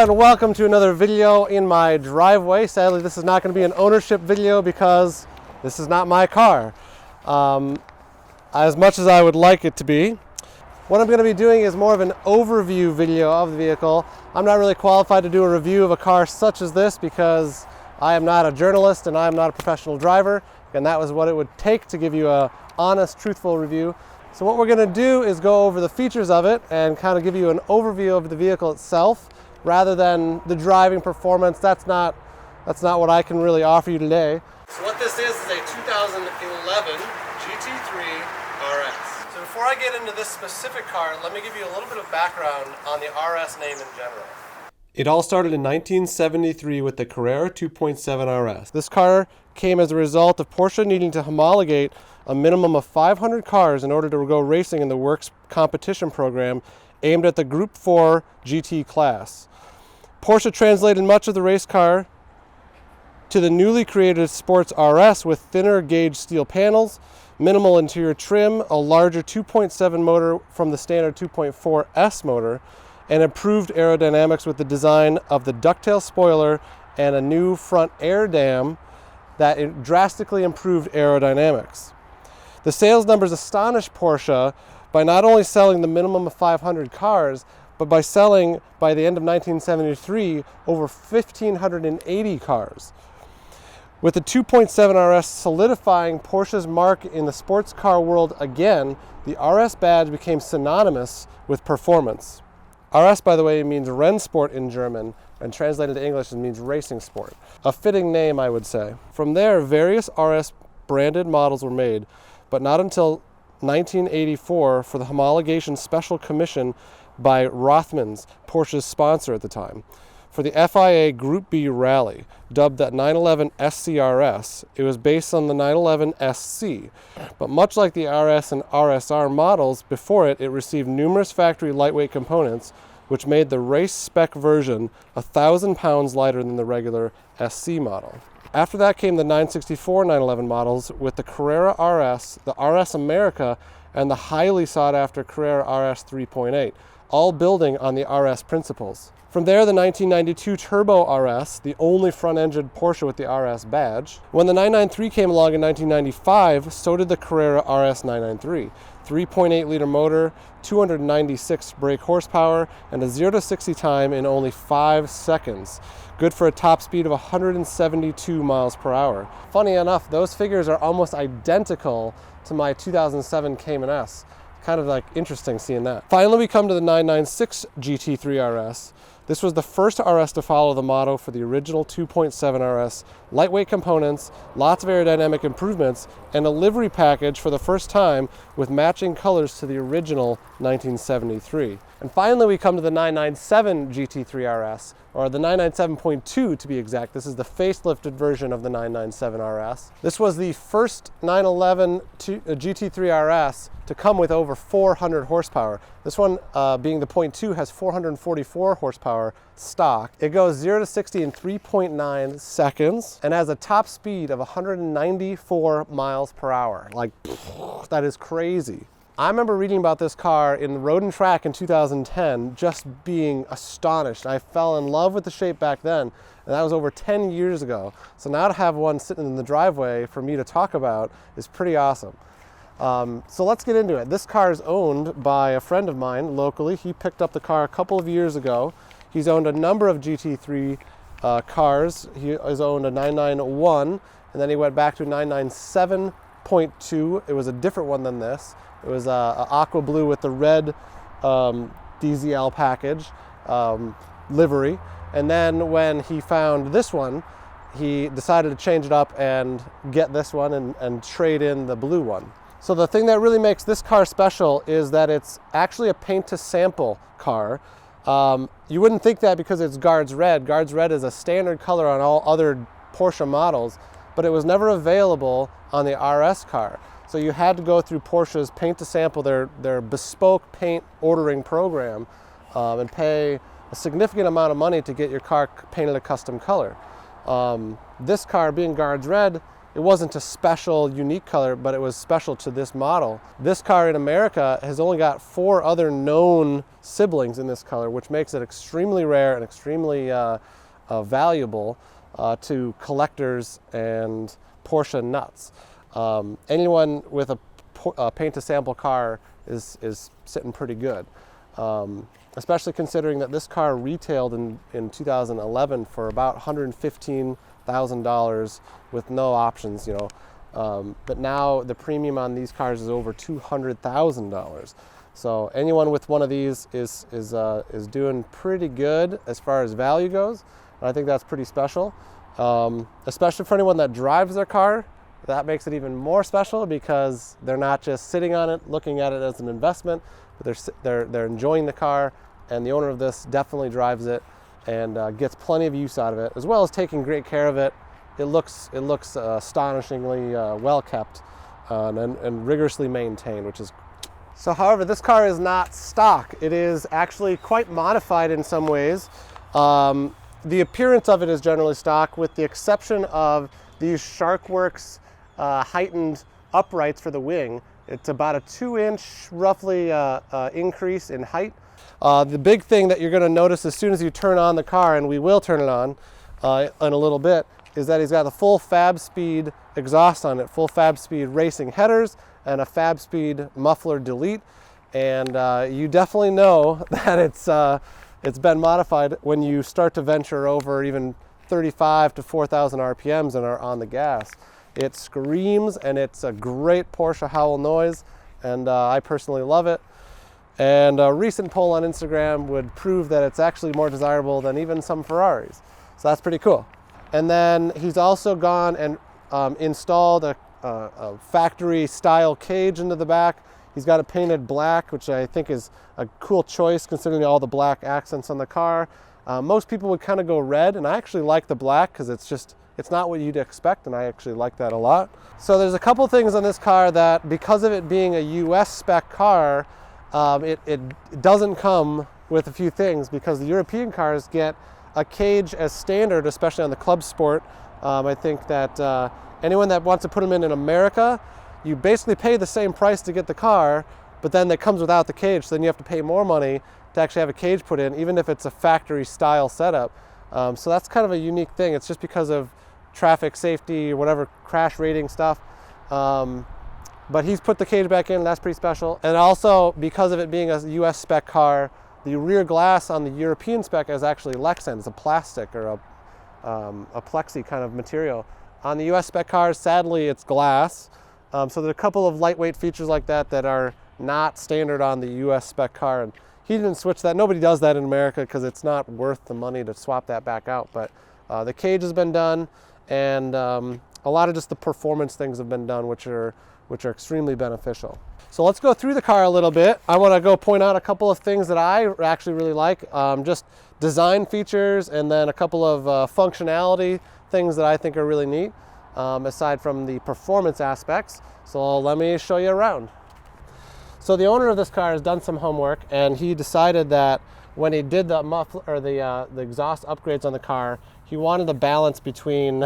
and welcome to another video in my driveway. Sadly, this is not going to be an ownership video because this is not my car, as much as I would like it to be. What I'm going to be doing is more of an overview video of the vehicle. I'm not really qualified to do a review of a car such as this because I am not a journalist and I am not a professional driver, and that was what it would take to give you a honest, truthful review. So what we're going to do is go over the features of it and kind of give you an overview of the vehicle itself rather than the driving performance. That's not what I can really offer you today. So what this is a 2011 GT3 RS. So before I get into this specific car, let me give you a little bit of background on the RS name in general. It all started in 1973 with the Carrera 2.7 RS. This car came as a result of Porsche needing to homologate a minimum of 500 cars in order to go racing in the Works competition program aimed at the Group 4 GT class. Porsche translated much of the race car to the newly created Sports RS with thinner gauge steel panels, minimal interior trim, a larger 2.7 motor from the standard 2.4S motor, and improved aerodynamics with the design of the ducktail spoiler and a new front air dam that drastically improved aerodynamics. The sales numbers astonished Porsche by not only selling the minimum of 500 cars, but by selling, by the end of 1973, over 1,580 cars. With the 2.7 RS solidifying Porsche's mark in the sports car world again, the RS badge became synonymous with performance. RS, by the way, means Rennsport in German, and translated to English it means racing sport. A fitting name, I would say. From there, various RS branded models were made, but not until 1984 for the homologation special commission by Rothmans, Porsche's sponsor at the time. For the FIA Group B Rally, dubbed that 911 SCRS, it was based on the 911 SC. But much like the RS and RSR models before it, it received numerous factory lightweight components, which made the race spec version 1,000 pounds lighter than the regular SC model. After that came the 964 911 models with the Carrera RS, the RS America, and the highly sought after Carrera RS 3.8, all building on the RS principles. From there, the 1992 Turbo RS, the only front-engined Porsche with the RS badge. When the 993 came along in 1995, so did the Carrera RS 993. 3.8-liter motor, 296 brake horsepower, and a 0 to 60 time in only 5 seconds. Good for a top speed of 172 miles per hour. Funny enough, those figures are almost identical to my 2007 Cayman S. Kind of like interesting seeing that. Finally, we come to the 996 GT3 RS. This was the first RS to follow the motto for the original 2.7 RS, lightweight components, lots of aerodynamic improvements, and a livery package for the first time with matching colors to the original 1973. And finally, we come to the 997 GT3 RS, or the 997.2 to be exact. This is the facelifted version of the 997 RS. This was the first 911 GT3 RS to come with over 400 horsepower. This one, being the .2, has 444 horsepower stock. It goes 0 to 60 in 3.9 seconds and has a top speed of 194 miles per hour. Like, that is crazy. I remember reading about this car in Road and Track in 2010, just being astonished. I fell in love with the shape back then, and that was over 10 years ago. So now to have one sitting in the driveway for me to talk about is pretty awesome. So let's get into it. This car is owned by a friend of mine locally. He picked up the car a couple of years ago. He's owned a number of GT3 cars. He has owned a 991, and then he went back to a 997.2. It was a different one than this. It was aqua blue with the red DZL package livery. And then when he found this one, he decided to change it up and get this one and trade in the blue one. So the thing that really makes this car special is that it's actually a paint to sample car. You wouldn't think that because it's Guards Red. Guards Red is a standard color on all other Porsche models, but it was never available on the RS car. So you had to go through Porsche's paint to sample, their bespoke paint ordering program, and pay a significant amount of money to get your car painted a custom color. This car, being Guards Red, it wasn't a special, unique color, but it was special to this model. This car in America has only got 4 other known siblings in this color, which makes it extremely rare and extremely valuable to collectors and Porsche nuts. Anyone with a paint to sample car is sitting pretty good. Especially considering that this car retailed in 2011 for about $115,000 with no options, you know. But now the premium on these cars is over $200,000. So anyone with one of these is doing pretty good as far as value goes. And I think that's pretty special, especially for anyone that drives their car. That makes it even more special because they're not just sitting on it, looking at it as an investment, but they're enjoying the car, and the owner of this definitely drives it and gets plenty of use out of it, as well as taking great care of it. It looks astonishingly well kept and rigorously maintained, which is. So, however, this car is not stock. It is actually quite modified in some ways. The appearance of it is generally stock, with the exception of these Sharkworks heightened uprights for the wing. It's about a 2-inch roughly increase in height. The big thing that you're going to notice as soon as you turn on the car, and we will turn it on in a little bit, is that he's got the full Fab Speed exhaust on it, full Fab Speed racing headers, and a Fab Speed muffler delete. And you definitely know that it's been modified when you start to venture over even 35 to 4,000 RPMs and are on the gas. It screams, and it's a great Porsche howl noise, and I personally love it. And a recent poll on Instagram would prove that it's actually more desirable than even some Ferraris. So that's pretty cool. And then he's also gone and installed a factory style cage into the back. He's got it painted black, which I think is a cool choice considering all the black accents on the car. Most people would kind of go red, and I actually like the black because it's not what you'd expect, and I actually like that a lot. So there's a couple things on this car that, because of it being a US spec car, it doesn't come with a few things, because the European cars get a cage as standard, especially on the Club Sport. I think that anyone that wants to put them in America, you basically pay the same price to get the car, but then it comes without the cage, so then you have to pay more money to actually have a cage put in, even if it's a factory style setup. So that's kind of a unique thing. It's just because of traffic safety or whatever, crash rating stuff. But he's put the cage back in, and that's pretty special. And also, because of it being a US spec car, the rear glass on the European spec is actually Lexan. It's a plastic or a plexi kind of material. On the US spec cars, sadly, it's glass. So there's a couple of lightweight features like that that are not standard on the US spec car. And he didn't switch that. Nobody does that in America because it's not worth the money to swap that back out. But the cage has been done, and a lot of just the performance things have been done, which are extremely beneficial. So let's go through the car a little bit. I want to go point out a couple of things that I actually really like, just design features, and then a couple of functionality things that I think are really neat, aside from the performance aspects. So let me show you around. So the owner of this car has done some homework, and he decided that when he did the muffler or the exhaust upgrades on the car, he wanted a balance between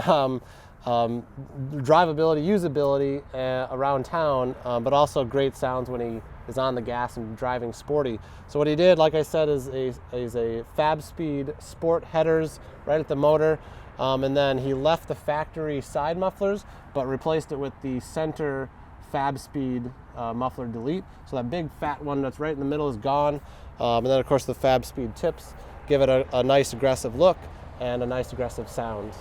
drivability, usability around town, but also great sounds when he is on the gas and driving sporty. So what he did, like I said, is a Fab Speed Sport headers right at the motor, and then he left the factory side mufflers, but replaced it with the center Fab Speed muffler delete. So that big fat one that's right in the middle is gone, and then of course the Fab Speed tips give it a nice aggressive look and a nice aggressive sound.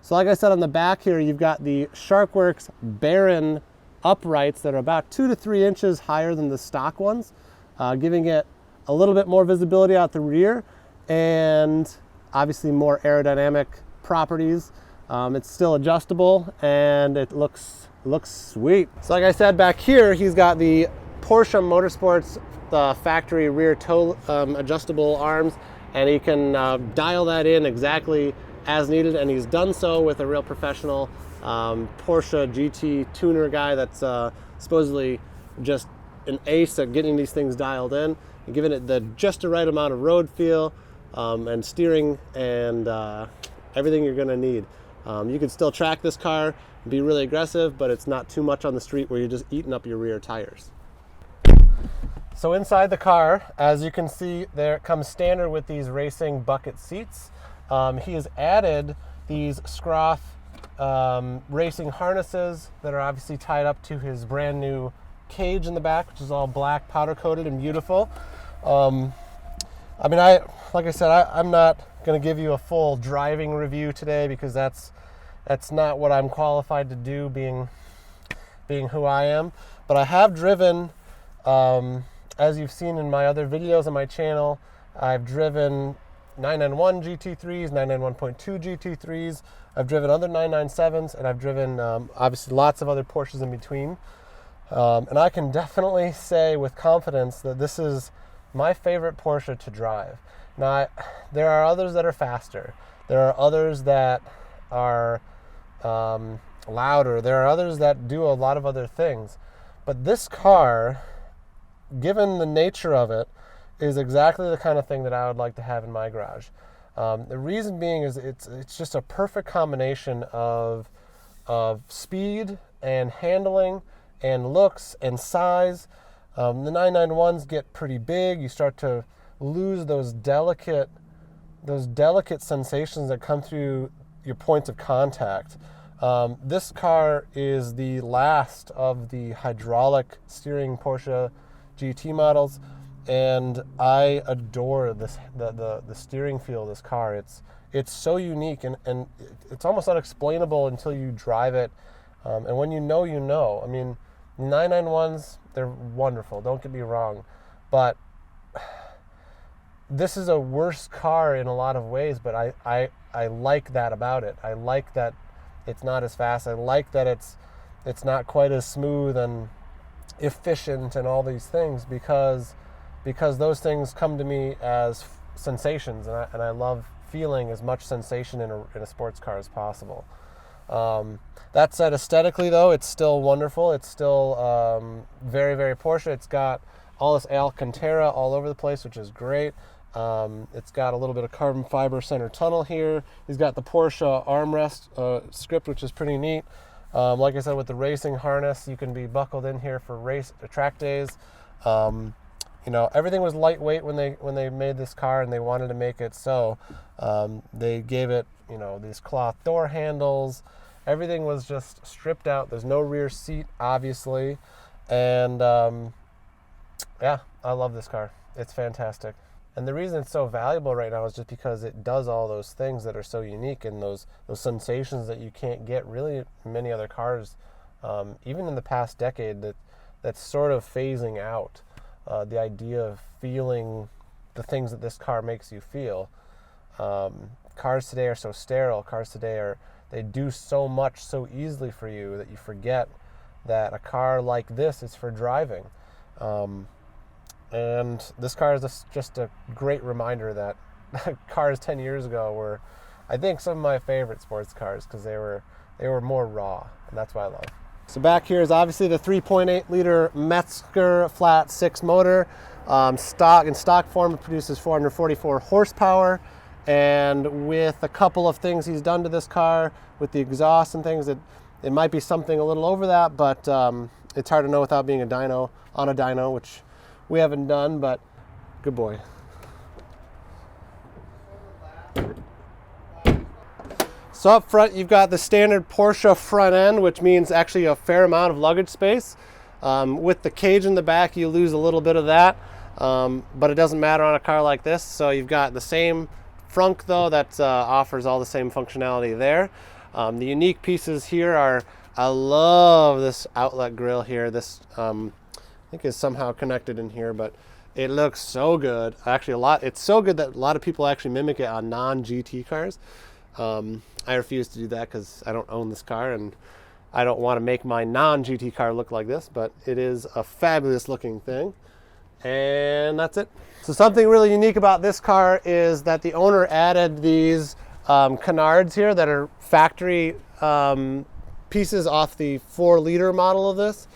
So like I said, on the back here, you've got the Sharkworks Baron uprights that are about 2 to 3 inches higher than the stock ones, giving it a little bit more visibility out the rear and obviously more aerodynamic properties. It's still adjustable, and it looks sweet. So like I said, back here, he's got the Porsche Motorsports factory rear toe adjustable arms, and he can dial that in exactly as needed, and he's done so with a real professional Porsche GT tuner guy that's supposedly just an ace at getting these things dialed in and giving it the just the right amount of road feel and steering and everything you're going to need. You can still track this car and be really aggressive, but it's not too much on the street where you're just eating up your rear tires. So inside the car, as you can see, there it comes standard with these racing bucket seats. He has added these Scroth racing harnesses that are obviously tied up to his brand new cage in the back, which is all black, powder coated and beautiful. I mean, like I said, I'm not going to give you a full driving review today because that's not what I'm qualified to do, being who I am. But I have driven, as you've seen in my other videos on my channel, I've driven 991 GT3s, 991.2 GT3s. I've driven other 997s, and I've driven obviously lots of other Porsches in between. And I can definitely say with confidence that this is my favorite Porsche to drive. Now, there are others that are faster. There are others that are louder. There are others that do a lot of other things. But this car, given the nature of it, is exactly the kind of thing that I would like to have in my garage. The reason being is it's just a perfect combination of speed and handling and looks and size. The 991s get pretty big. You start to lose those delicate sensations that come through your points of contact. This car is the last of the hydraulic steering Porsche GT models, and I adore this the steering feel of this car. It's so unique, and it's almost unexplainable until you drive it. And when you know. I mean, 991s, they're wonderful, don't get me wrong, but this is a worse car in a lot of ways, but I like that about it. I like that it's not as fast. I like that it's not quite as smooth and efficient and all these things, because those things come to me as sensations, and I love feeling as much sensation in a sports car as possible. That said, aesthetically though, it's still wonderful. It's still very, very Porsche. It's got all this Alcantara all over the place, which is great. It's got a little bit of carbon fiber center tunnel here. He's got the Porsche armrest script, which is pretty neat. Like I said, with the racing harness, you can be buckled in here for track days. Everything was lightweight when they made this car, and they wanted to make it so. They gave it, these cloth door handles. Everything was just stripped out. There's no rear seat, obviously. And yeah, I love this car. It's fantastic. And the reason it's so valuable right now is just because it does all those things that are so unique, and those sensations that you can't get really many other cars, even in the past decade, that's sort of phasing out. The idea of feeling the things that this car makes you feel. Cars today are so sterile. Cars today they do so much so easily for you that you forget that a car like this is for driving. And this car is just a great reminder that cars 10 years ago were, I think, some of my favorite sports cars, because they were more raw, and that's what I love. So back here is obviously the 3.8 liter Metzger flat 6 motor. In stock form, it produces 444 horsepower. And with a couple of things he's done to this car, with the exhaust and things, it might be something a little over that, but it's hard to know without being on a dyno, which we haven't done, but good boy. So up front, you've got the standard Porsche front end, which means actually a fair amount of luggage space. With the cage in the back, you lose a little bit of that, but it doesn't matter on a car like this. So you've got the same frunk though that offers all the same functionality there. The unique pieces here are, I love this outlet grill here. This I think is somehow connected in here, but it looks so good. Actually, it's so good that a lot of people actually mimic it on non-GT cars. I refuse to do that because I don't own this car, and I don't want to make my non-GT car look like this, but it is a fabulous looking thing. And that's it. So something really unique about this car is that the owner added these canards here that are factory pieces off the 4-liter model of this,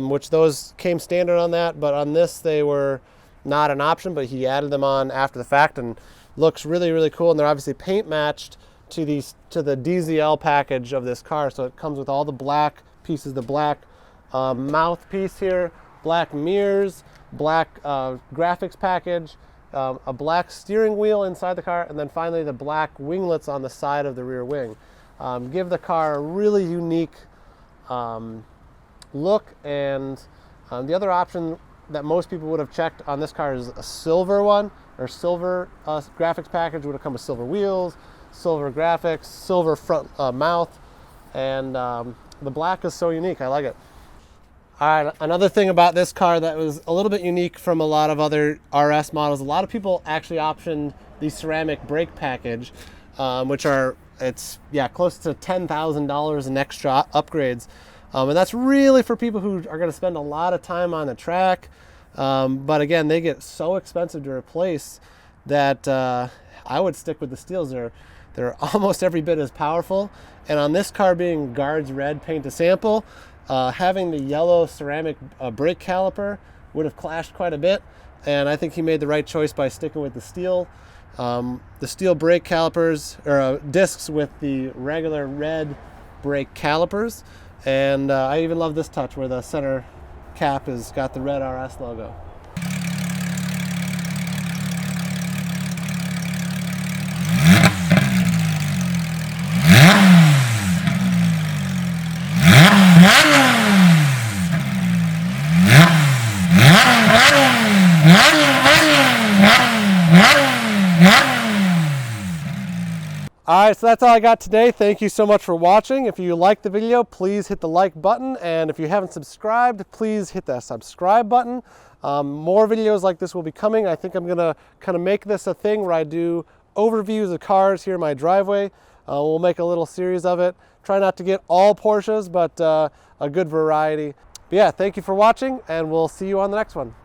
which those came standard on that, but on this they were not an option, but he added them on after the fact, and looks really, really cool. And they're obviously paint matched to the DZL package of this car. So it comes with all the black pieces, the black mouthpiece here, black mirrors, black graphics package, a black steering wheel inside the car, and then finally the black winglets on the side of the rear wing. Give the car a really unique look. And the other option that most people would have checked on this car is a silver one, or silver graphics package. Would have come with silver wheels, silver graphics, silver front mouth, and the black is so unique. I like it. All right, another thing about this car that was a little bit unique from a lot of other RS models, a lot of people actually optioned the ceramic brake package, which are, close to $10,000 in extra upgrades. And that's really for people who are going to spend a lot of time on the track. But again, they get so expensive to replace that I would stick with the steels. They're almost every bit as powerful. And on this car being Guards Red paint to sample, having the yellow ceramic brake caliper would have clashed quite a bit. And I think he made the right choice by sticking with the steel brake calipers, or discs with the regular red brake calipers. And I even love this touch where the center cap has got the red RS logo. Alright, so that's all I got today. Thank you so much for watching. If you liked the video, please hit the like button. And if you haven't subscribed, please hit that subscribe button. More videos like this will be coming. I think I'm going to kind of make this a thing where I do overviews of cars here in my driveway. We'll make a little series of it. Try not to get all Porsches, but a good variety. But yeah, thank you for watching, and we'll see you on the next one.